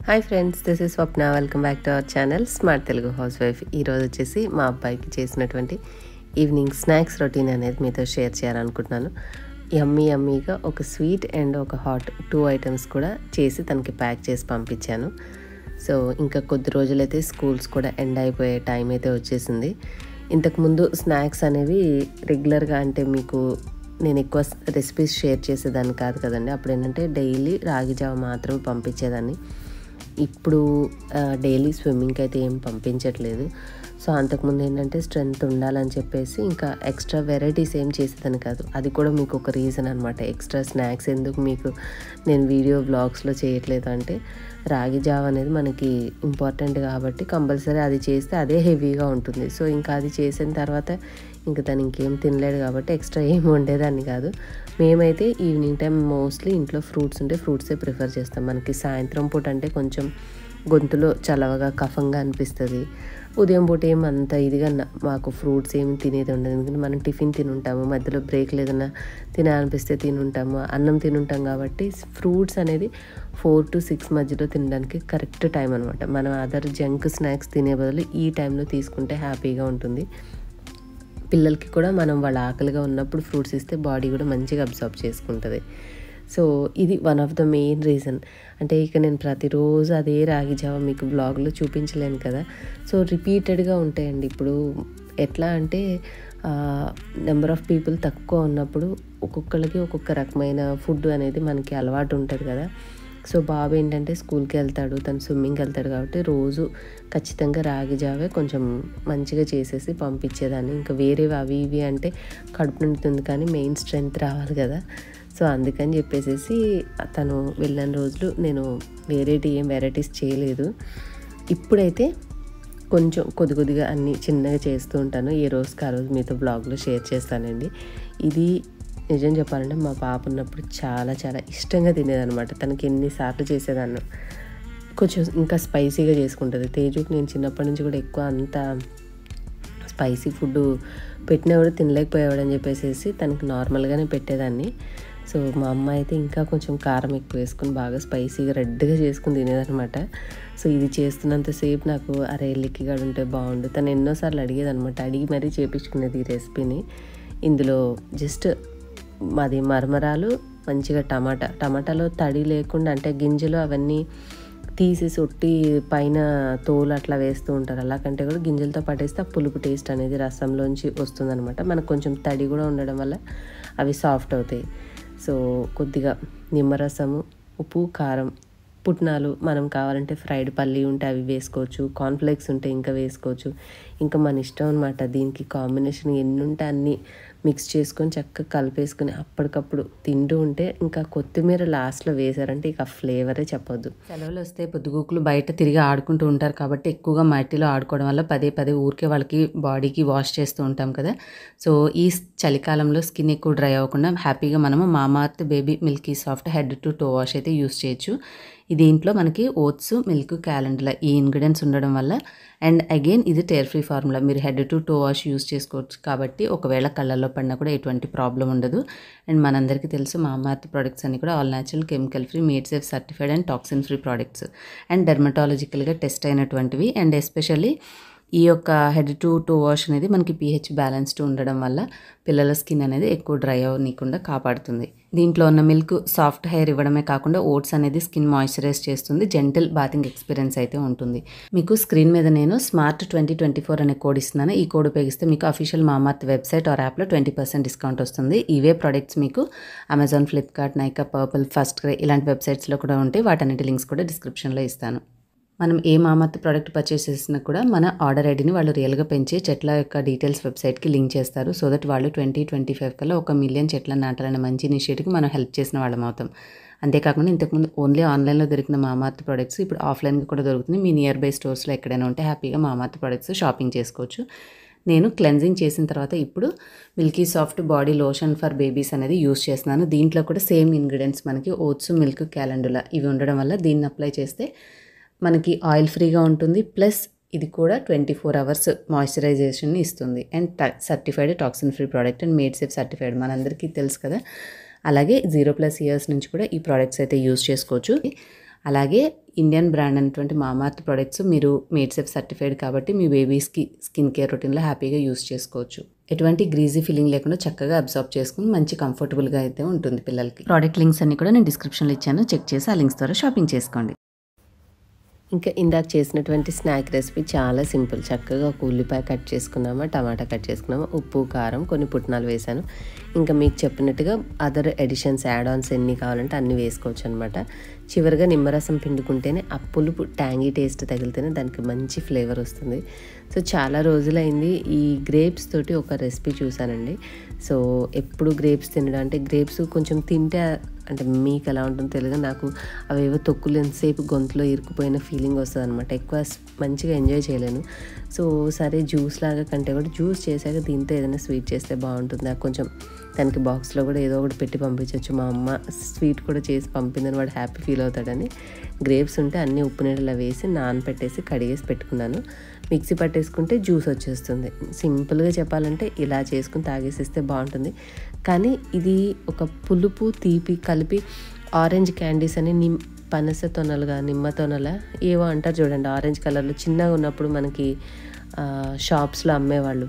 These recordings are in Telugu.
Hi friends, this is Swapna. Welcome back to our channel smart Telugu house wife. ఈరోజు వచ్చేసి మా అబ్బాయికి చేసినటువంటి ఈవినింగ్ స్నాక్స్ రొటీన్ అనేది మీతో షేర్ చేయాలనుకుంటున్నాను. యమ్మీగా ఒక స్వీట్ అండ్ ఒక హాట్ 2 ఐటమ్స్ కూడా చేసి తనకి ప్యాక్ చేసి పంపించాను. సో ఇంకా కొద్ది రోజులైతే స్కూల్స్ కూడా ఎండ్ అయిపోయే టైం అయితే వచ్చేసింది. ఇంతకుముందు స్నాక్స్ అనేవి రెగ్యులర్గా అంటే మీకు నేను ఎక్కువ రెసిపీస్ షేర్ చేసేదాన్ని కాదు కదండి. అప్పుడు ఏంటంటే డైలీ రాగి జావ మాత్రమే పంపించేదాన్ని. ఇప్పుడు డైలీ స్విమ్మింగ్కి అయితే ఏం పంపించట్లేదు. సో అంతకుముందు ఏంటంటే స్ట్రెంగ్త్ ఉండాలని చెప్పేసి ఇంకా ఎక్స్ట్రా వెరైటీస్ ఏం చేసేదాన్ని కాదు. అది కూడా మీకు ఒక రీజన్ అనమాట. ఎక్స్ట్రా స్నాక్స్ ఎందుకు మీకు నేను వీడియో బ్లాగ్స్లో చేయట్లేదు అంటే, రాగి జావ అనేది మనకి ఇంపార్టెంట్ కాబట్టి కంపల్సరీ అది చేస్తే అదే హెవీగా ఉంటుంది. సో ఇంకా అది చేసిన తర్వాత ఇంకా తను ఇంకేం తినలేడు కాబట్టి ఎక్స్ట్రా ఏం వండేదాన్ని కాదు. మేమైతే ఈవినింగ్ టైం మోస్ట్లీ ఇంట్లో ఫ్రూట్స్ ఉంటే ఫ్రూట్సే ప్రిఫర్ చేస్తాం. మనకి సాయంత్రం పూట అంటే కొంచెం గొంతులో చలవగా కఫంగా అనిపిస్తుంది. ఉదయం పూట ఏమంత ఇదిగా మాకు ఫ్రూట్స్ ఏమి తినేది ఉండదు. ఎందుకంటే మనం టిఫిన్ తినుంటాము, మధ్యలో బ్రేక్లు ఏదైనా తినాలనిపిస్తే తినుంటాము, అన్నం తినుంటాం. కాబట్టి ఫ్రూట్స్ అనేది 4 to 6 మధ్యలో తినడానికి కరెక్ట్ టైం అనమాట. మనం అదర్ జంక్ స్నాక్స్ తినే బదులు ఈ టైంలో తీసుకుంటే హ్యాపీగా ఉంటుంది. పిల్లలకి కూడా మనం వాళ్ళ ఆకలిగా ఉన్నప్పుడు ఫ్రూట్స్ ఇస్తే బాడీ కూడా మంచిగా అబ్జర్వ్ చేసుకుంటుంది. సో ఇది one of the main reason. అంటే ఇక నేను ప్రతిరోజు అదే రాగి జావ మీకు బ్లాగ్లో చూపించలేను కదా. సో రిపీటెడ్గా ఉంటాయండి. ఇప్పుడు ఎట్లా అంటే నెంబర్ ఆఫ్ పీపుల్ తక్కువ ఉన్నప్పుడు ఒక్కొక్కరికి ఒక్కొక్క రకమైన ఫుడ్ అనేది మనకి అలవాటు ఉంటుంది కదా. సో బాబు ఏంటంటే స్కూల్కి వెళ్తాడు, తను స్విమ్మింగ్కి వెళ్తాడు కాబట్టి రోజు ఖచ్చితంగా రాగి జావే కొంచెం మంచిగా చేసేసి పంపించేదాన్ని. ఇంకా వేరేవి అవి ఇవి అంటే కడుపు నిండుతుంది కానీ మెయిన్ స్ట్రెంగ్త్ రావాలి కదా. సో అందుకని చెప్పేసి తను వెళ్ళిన రోజులు నేను ఏం వెరైటీస్ చేయలేదు. ఇప్పుడైతే కొంచెం కొద్దిగా అన్నీ చిన్నగా చేస్తూ ఉంటాను. ఏ రోజుకి ఆ రోజు మీతో బ్లాగ్లో షేర్ చేస్తానండి. ఇది నిజం చెప్పాలంటే మా పాప ఉన్నప్పుడు చాలా ఇష్టంగా తినేదనమాట. తనకి ఎన్నిసార్లు చేసేదాన్ని. కొంచెం ఇంకా స్పైసీగా చేసుకుంటుంది. తేజుకి నేను చిన్నప్పటి నుంచి కూడా ఎక్కువ అంత స్పైసీ ఫుడ్ పెట్టినా కూడా తినలేకపోయేవాడు అని చెప్పేసి తనకి నార్మల్గానే పెట్టేదాన్ని. సో మా అమ్మ అయితే ఇంకా కొంచెం కారం ఎక్కువ వేసుకుని బాగా స్పైసీగా రెడ్గా చేసుకుని తినేదనమాట. సో ఇది చేస్తున్నంతసేపు నాకు అరే లిక్కిగాడు ఉంటే బాగుండు. తను ఎన్నోసార్లు అడిగేదనమాట. అడిగి మరీ చేపించుకునేది ఈ రెసిపీని. ఇందులో జస్ట్ మాది మరమరాలు, మంచిగా టమాటాలో తడి లేకుండా అంటే గింజలు అవన్నీ తీసేసి ఒట్టి పైన తోలు అట్లా వేస్తూ ఉంటారు. అలా కంటే కూడా గింజలతో పట్టేస్తే ఆ పులుపు టేస్ట్ అనేది రసంలోంచి వస్తుందన్నమాట. మనకు కొంచెం తడి కూడా ఉండడం వల్ల అవి సాఫ్ట్ అవుతాయి. సో కొద్దిగా నిమ్మరసము, ఉప్పు, కారం, పుట్నాలు, మనం కావాలంటే ఫ్రైడ్ పల్లి ఉంటే అవి వేసుకోవచ్చు, కార్న్ఫ్లేక్స్ ఉంటే ఇంకా వేసుకోవచ్చు. ఇంకా మన ఇష్టం అనమాట. దీనికి కాంబినేషన్ ఎన్ని ఉంటే అన్నీ మిక్స్ చేసుకొని చక్కగా కలిపేసుకొని అప్పటికప్పుడు తింటూ ఉంటే ఇంకా కొత్తిమీర లాస్ట్లో వేసారంటే ఇక ఫ్లేవరే చెప్పొద్దు. సెలవులు వస్తే పొద్దుగూకులు బయట తిరిగి ఆడుకుంటూ ఉంటారు కాబట్టి ఎక్కువగా మట్టిలో ఆడుకోవడం వల్ల పదే ఊరికే వాళ్ళకి బాడీకి వాష్ చేస్తూ ఉంటాం కదా. సో ఈ చలికాలంలో స్కిన్ ఎక్కువ డ్రై అవ్వకుండా హ్యాపీగా మనము Mamaearth baby Milky soft head to toe wash అయితే యూస్ చేయొచ్చు. దీంట్లో మనకి ఓట్స్, మిల్క్, క్యాలెండర్ ఈ ఇంగ్రీడియంట్స్ ఉండడం వల్ల అండ్ అగైన్ ఇది టేర్ ఫ్రీ ఫార్ములా. మీరు head to toe wash use చేసుకోవచ్చు కాబట్టి ఒకవేళ కళ్ళల్లో పడినా కూడా ఎటువంటి ప్రాబ్లం ఉండదు. అండ్ మనందరికీ తెలుసు మామార్త్ ప్రొడక్ట్స్ అన్ని కూడా all natural, chemical free, made safe certified and toxin free products and డెర్మటాలజికల్గా టెస్ట్ అయినటువంటివి. అండ్ ఎస్పెషల్లీ ఈ యొక్క హెడ్ టు టో వాష్ అనేది మనకి pH బ్యాలెన్స్డ్ ఉండడం వల్ల పిల్లల స్కిన్ అనేది ఎక్కువ డ్రై అవ్వకుండా కాపాడుతుంది. దీంట్లో ఉన్న మిల్క్ సాఫ్ట్ హెయిర్ ఇవ్వడమే కాకుండా ఓట్స్ అనేది స్కిన్ మాయిశ్చరైజ్ చేస్తుంది. జెంటిల్ బాతింగ్ ఎక్స్పీరియన్స్ అయితే ఉంటుంది. మీకు స్క్రీన్ మీద నేను స్మార్ట్ 2024 అనే కోడ్ ఇస్తున్నాను. ఈ కోడ్ ఉపయోగిస్తే మీకు అఫీషియల్ మామార్త్ వెబ్సైట్ ఆర్ యాప్లో 20% డిస్కౌంట్ వస్తుంది. ఇవే ప్రొడక్ట్స్ మీకు Amazon, Flipkart, Nykaa, purple, first cry ఇలాంటి వెబ్సైట్స్లో కూడా ఉంటాయి. వాటన్నిటి లింక్స్ కూడా డిస్క్రిప్షన్లో ఇస్తాను. మనం ఏ మామార్త్ ప్రోడక్ట్ పర్చేస్ చేసినా కూడా మన ఆర్డర్ ఐడిని వాళ్ళు రియల్గా పెంచి చెట్ల యొక్క డీటెయిల్స్ వెబ్సైట్కి లింక్ చేస్తారు. సో దట్ వాళ్ళు 2025 కల్లా 1 మిలియన్ చెట్లను నాటాలనే మంచి ఇనిషియేటివ్కి మనం హెల్ప్ చేసిన వాళ్ళం అవుతాం. అంతేకాకుండా ఇంతకుముందు ఓన్లీ ఆన్లైన్లో దొరికిన మామార్త్ ప్రొడక్ట్స్ ఇప్పుడు ఆఫ్లైన్గా కూడా దొరుకుతుంది. మీ నియర్ బై స్టోర్స్లో ఎక్కడైనా ఉంటే హ్యాపీగా మామార్త్ ప్రొడక్ట్స్ షాపింగ్ చేసుకోవచ్చు. నేను క్లెన్జింగ్ చేసిన తర్వాత ఇప్పుడు Milky soft body lotion for babies అనేది యూస్ చేస్తున్నాను. దీంట్లో కూడా సేమ్ ఇంగ్రీడియంట్స్ మనకి ఓట్స్, మిల్క్, క్యాలెండులా ఇవి ఉండడం వల్ల దీన్ని అప్లై చేస్తే మనకి ఆయిల్ ఫ్రీగా ఉంటుంది. ప్లస్ ఇది కూడా 24 అవర్స్ మాయిశ్చరైజేషన్ని ఇస్తుంది. And certified toxin free product and made safe certified మనందరికీ తెలుసు కదా. అలాగే 0+ ఇయర్స్ నుంచి కూడా ఈ ప్రోడక్ట్స్ అయితే యూస్ చేసుకోవచ్చు. అలాగే ఇండియన్ బ్రాండ్ అనేటువంటి మామార్త్ ప్రొడక్ట్స్ మీరు మేడ్సెఫ్ సర్టిఫైడ్ కాబట్టి మీ బేబీస్కి స్కిన్ కేర్ రొటీన్లో హ్యాపీగా యూస్ చేసుకోవచ్చు. ఎటువంటి గ్రీజీ ఫీలింగ్ లేకుండా చక్కగా అబ్జర్వ్ చేసుకుని మంచి కంఫర్టబుల్గా అయితే ఉంటుంది పిల్లలకి. ప్రోడక్ట్ లింక్స్ అన్ని కూడా నేను డిస్క్రిప్షన్లో ఇచ్చాను, చెక్ చేసి ఆ లింక్స్ ద్వారా షాపింగ్ చేసుకోండి. ఇంకా ఇందాక చేసినటువంటి స్నాక్ రెసిపీ చాలా సింపుల్. చక్కగా ఒక ఉల్లిపాయ కట్ చేసుకున్నామా, టమాటా కట్ చేసుకున్నామా, ఉప్పు కారం కొన్ని పుట్నాలు వేసాను. ఇంకా మీకు చెప్పినట్టుగా అదర్ ఎడిషన్స్ యాడ్ ఆన్స్ ఎన్ని కావాలంటే అన్ని వేసుకోవచ్చు అనమాట. చివరిగా నిమ్మరసం పిండుకుంటేనే ఆ పులుపు ట్యాంగీ టేస్ట్ తగిలితేనే దానికి మంచి ఫ్లేవర్ వస్తుంది. సో చాలా రోజులైంది ఈ గ్రేప్స్ తోటి ఒక రెసిపీ చూసానండి. సో ఎప్పుడు గ్రేప్స్ తినడం అంటే గ్రేప్స్ కొంచెం తింటే అంటే మీకు ఎలా ఉంటుందో తెలియదు, నాకు అవేవో తొక్కులు ఎంతసేపు గొంతులో ఇరుక్కుపోయిన ఫీలింగ్ వస్తుంది అనమాట. ఎక్కువ మంచిగా ఎంజాయ్ చేయలేను. సో సరే జ్యూస్ లాగా కంటే కూడా జ్యూస్ చేశాక దీంతో ఏదైనా స్వీట్ చేస్తే బాగుంటుంది. కొంచెం దానికి బాక్స్లో కూడా ఏదో ఒకటి పెట్టి పంపించవచ్చు. మా అమ్మ స్వీట్ కూడా చేసి పంపిందని వాడు హ్యాపీ ఫీల్ అవుతాడని గ్రేప్స్ ఉంటే అన్నీ ఉప్పు నీళ్ళలో వేసి నానపెట్టేసి కడిగేసి పెట్టుకున్నాను. మిక్సీ పట్టేసుకుంటే జ్యూస్ వచ్చేస్తుంది. సింపుల్గా చెప్పాలంటే ఇలా చేసుకుని తాగేసిస్తే బాగుంటుంది. కానీ ఇది ఒక పులుపు తీపి కలిపి ఆరెంజ్ క్యాండీస్ అని పనస తొనలుగా నిమ్మ తొనల ఏవో అంటారు చూడండి, ఆరెంజ్ కలర్లో చిన్నగా ఉన్నప్పుడు మనకి షాప్స్లో అమ్మేవాళ్ళు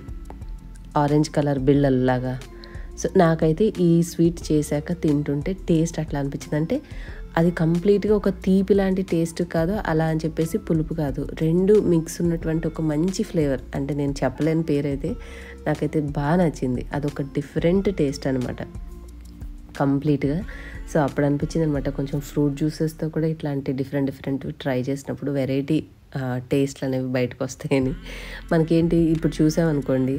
ఆరెంజ్ కలర్ బిళ్ళల్లాగా. సో నాకైతే ఈ స్వీట్ చేశాక తింటుంటే టేస్ట్ అట్లా అనిపించింది. అంటే అది కంప్లీట్గా ఒక తీపి లాంటి టేస్ట్ కాదు, అలా అని చెప్పేసి పులుపు కాదు, రెండు మిక్స్ ఉన్నటువంటి ఒక మంచి ఫ్లేవర్. అంటే నేను చెప్పలేని పేరైతే నాకైతే బాగా నచ్చింది. అదొక డిఫరెంట్ టేస్ట్ అనమాట కంప్లీట్గా. సో అప్పుడు అనిపించింది అనమాట కొంచెం ఫ్రూట్ జ్యూసెస్తో కూడా ఇట్లాంటి డిఫరెంట్ ట్రై చేసినప్పుడు వెరైటీ టేస్ట్లు అనేవి బయటకు వస్తాయని. మనకేంటి ఇప్పుడు చూసామనుకోండి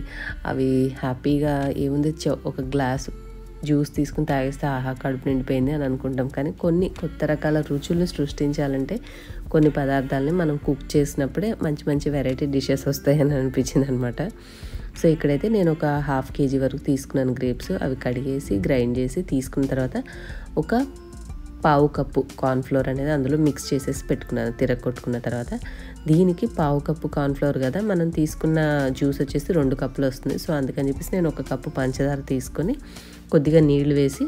అవి హ్యాపీగా ఏముంది ఒక గ్లాసు జ్యూస్ తీసుకుని తాగేస్తే ఆహా కడుపు నిండిపోయింది అని అనుకుంటాం. కానీ కొన్ని కొత్త రకాల రుచులను సృష్టించాలంటే కొన్ని పదార్థాలని మనం కుక్ చేసినప్పుడే మంచి మంచి వెరైటీ డిషెస్ వస్తాయని అనిపించింది అనమాట. సో ఇక్కడైతే నేను ఒక 1/2 kg వరకు తీసుకున్నాను గ్రేప్స్. అవి కడిగేసి గ్రైండ్ చేసి తీసుకున్న తర్వాత ఒక 1/4 కప్పు కార్న్ఫ్లోర్ అనేది అందులో మిక్స్ చేసేసి పెట్టుకున్నాను తిరగొట్టుకున్న తర్వాత. దీనికి 1/4 కప్పు కార్న్ఫ్లోర్ కదా, మనం తీసుకున్న జ్యూస్ వచ్చేసి 2 కప్పులు వస్తుంది. సో అందుకని చెప్పేసి నేను 1 కప్పు పంచదార తీసుకొని కొద్దిగా నీళ్లు వేసి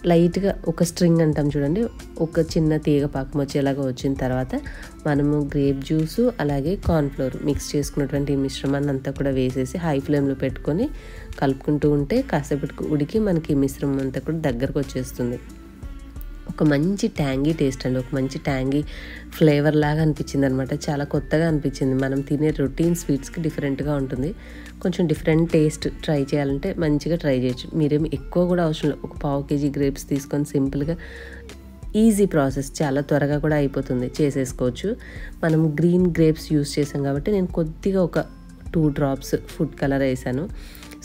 లైట్గా ఒక స్ట్రింగ్ అంటాం చూడండి, ఒక చిన్న తీగ పాకం వచ్చేలాగా వచ్చిన తర్వాత మనము గ్రేప్ జ్యూసు అలాగే కార్న్ఫ్లోర్ మిక్స్ చేసుకున్నటువంటి ఈ మిశ్రమాన్ని అంతా కూడా వేసేసి హై ఫ్లేమ్లో పెట్టుకొని కలుపుకుంటూ ఉంటే కాసేపటికి ఉడికి మనకి ఈ మిశ్రమం అంతా కూడా దగ్గరకు వచ్చేస్తుంది. ఒక మంచి ట్యాంగీ టేస్ట్ అండి, ఒక మంచి ట్యాంగీ ఫ్లేవర్ లాగా అనిపించింది అనమాట. చాలా కొత్తగా అనిపించింది. మనం తినే రొటీన్ స్వీట్స్కి డిఫరెంట్గా ఉంటుంది. కొంచెం డిఫరెంట్ టేస్ట్ ట్రై చేయాలంటే మంచిగా ట్రై చేయొచ్చు. మీరేమి ఎక్కువ కూడా అవసరం లేదు. ఒక 1/4 kg గ్రేప్స్ తీసుకొని సింపుల్గా ఈజీ ప్రాసెస్, చాలా త్వరగా కూడా అయిపోతుంది, చేసేసుకోవచ్చు. మనం గ్రీన్ గ్రేప్స్ యూస్ చేసాం కాబట్టి నేను కొద్దిగా ఒక 2 drops ఫుడ్ కలర్ వేసాను.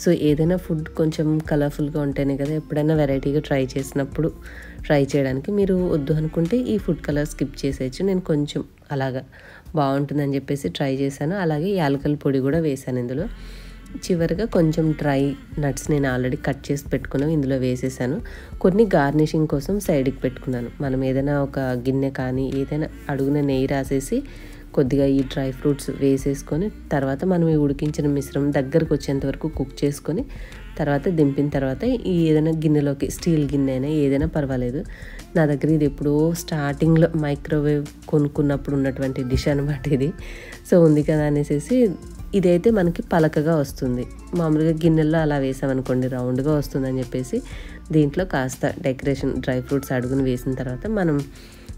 సో ఏదైనా ఫుడ్ కొంచెం కలర్ఫుల్గా ఉంటేనే కదా ఎప్పుడైనా వెరైటీగా ట్రై చేసినప్పుడు ట్రై చేయడానికి. మీరు వద్దు అనుకుంటే ఈ ఫుడ్ కలర్ స్కిప్ చేసేయచ్చు. నేను కొంచెం అలాగా బాగుంటుందని చెప్పేసి ట్రై చేశాను. అలాగే యాలకల పొడి కూడా వేసాను ఇందులో. చివరిగా కొంచెం డ్రై నట్స్ నేను ఆల్రెడీ కట్ చేసి పెట్టుకున్నాను ఇందులో వేసేసాను. కొన్ని గార్నిషింగ్ కోసం సైడ్కి పెట్టుకున్నాను. మనం ఏదైనా ఒక గిన్నె కానీ ఏదైనా అడుగున నెయ్యి రాసేసి కొద్దిగా ఈ డ్రై ఫ్రూట్స్ వేసేసుకొని తర్వాత మనం ఈ ఉడికించిన మిశ్రమం దగ్గరకు వచ్చేంత వరకు కుక్ చేసుకొని తర్వాత దింపిన తర్వాత ఈ ఏదైనా గిన్నెలోకి, స్టీల్ గిన్నె అయినా ఏదైనా పర్వాలేదు. నా దగ్గర ఇది ఎప్పుడో స్టార్టింగ్లో మైక్రోవేవ్ కొనుక్కున్నప్పుడు ఉన్నటువంటి డిష్ అనమాట ఇది. సో ఉంది కదా అనేసి ఇదైతే మనకి పలకగా వస్తుంది. మామూలుగా గిన్నెల్లో అలా వేసామనుకోండి రౌండ్గా వస్తుందని చెప్పేసి దీంట్లో కాస్త డెకరేషన్ డ్రై ఫ్రూట్స్ అడుగుని వేసిన తర్వాత మనం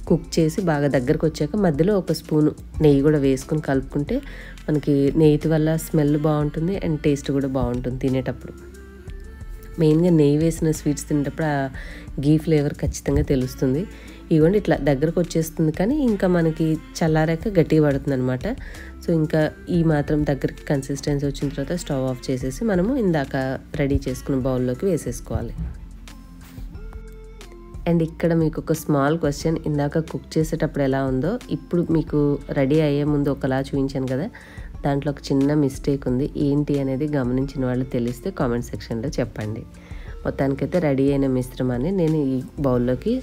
కుక్ చేసి బాగా దగ్గరకు వచ్చాక మధ్యలో ఒక స్పూను నెయ్యి కూడా వేసుకొని కలుపుకుంటే మనకి నెయ్యి వల్ల స్మెల్ బాగుంటుంది అండ్ టేస్ట్ కూడా బాగుంటుంది తినేటప్పుడు. మెయిన్గా నెయ్యి వేసిన స్వీట్స్ తినేటప్పుడు ఆ గీ ఫ్లేవర్ ఖచ్చితంగా తెలుస్తుంది. ఇవ్వండి ఇట్లా దగ్గరకు వచ్చేస్తుంది కానీ ఇంకా మనకి చల్లారాక గట్టిగా పడుతుంది అనమాట. సో ఇంకా ఈ మాత్రం దగ్గరికి కన్సిస్టెన్సీ వచ్చిన తర్వాత స్టవ్ ఆఫ్ చేసేసి మనము ఇందాక రెడీ చేసుకున్న బౌల్లోకి వేసేసుకోవాలి. అండ్ ఇక్కడ మీకు ఒక స్మాల్ క్వశ్చన్, ఇందాక కుక్ చేసేటప్పుడు ఎలా ఉందో ఇప్పుడు మీకు రెడీ అయ్యే ముందు ఒకలా చూపించాను కదా, దాంట్లో ఒక చిన్న మిస్టేక్ ఉంది. ఏంటి అనేది గమనించిన వాళ్ళు తెలిస్తే కామెంట్ సెక్షన్లో చెప్పండి. మొత్తానికైతే రెడీ అయిన మిశ్రమాన్ని నేను ఈ బౌల్లోకి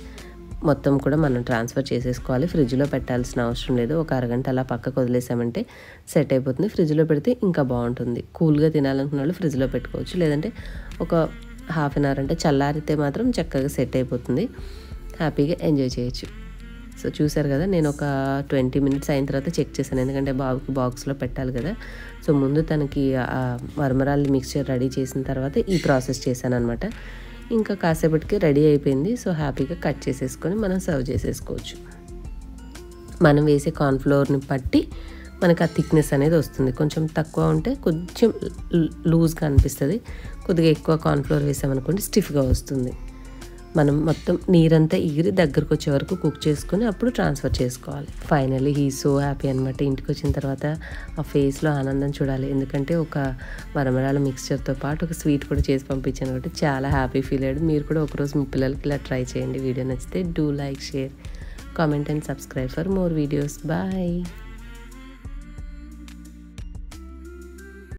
మొత్తం కూడా మనం ట్రాన్స్ఫర్ చేసేసుకోవాలి. ఫ్రిడ్జ్లో పెట్టాల్సిన అవసరం లేదు. ఒక అరగంట అలా పక్కకు వదిలేసామంటే సెట్ అయిపోతుంది. ఫ్రిడ్జ్లో పెడితే ఇంకా బాగుంటుంది. కూల్గా తినాలనుకున్న వాళ్ళు ఫ్రిడ్జ్లో పెట్టుకోవచ్చు, లేదంటే ఒక ½ an hour అంటే చల్లారితే మాత్రం చక్కగా సెట్ అయిపోతుంది. హ్యాపీగా ఎంజాయ్ చేయొచ్చు. సో చూసారు కదా, నేను ఒక 20 మినిట్స్ అయిన తర్వాత చెక్ చేశాను, ఎందుకంటే బాబుకి బాక్స్లో పెట్టాలి కదా. సో ముందు తనకి మరమరాలు మిక్స్చర్ రెడీ చేసిన తర్వాత ఈ ప్రాసెస్ చేశాను అనమాట. ఇంకా కాసేపటికి రెడీ అయిపోయింది. సో హ్యాపీగా కట్ చేసేసుకొని మనం సర్వ్ చేసేసుకోవచ్చు. మనం వేసే కార్న్ఫ్లోర్ని బట్టి మనకు ఆ థిక్నెస్ అనేది వస్తుంది. కొంచెం తక్కువ ఉంటే కొంచెం లూజ్గా అనిపిస్తుంది, కొద్దిగా ఎక్కువ కార్న్ఫ్లోర్ వేసామనుకోండి స్టిఫ్గా వస్తుంది. మనం మొత్తం నీరంతా ఎగిరి దగ్గరకు వచ్చే వరకు కుక్ చేసుకొని అప్పుడు ట్రాన్స్ఫర్ చేసుకోవాలి. ఫైనల్లీ హీ సో హ్యాపీ అనమాట. ఇంటికి వచ్చిన తర్వాత ఆ ఫేస్లో ఆనందం చూడాలి, ఎందుకంటే ఒక మరమరాల మిక్స్చర్తో పాటు ఒక స్వీట్ కూడా చేసి పంపించాను కాబట్టి చాలా హ్యాపీ ఫీల్ అయ్యాడు. మీరు కూడా ఒకరోజు మీ పిల్లలకి ఇలా ట్రై చేయండి. వీడియో నచ్చితే do like, share, comment and subscribe for more videos. Bye.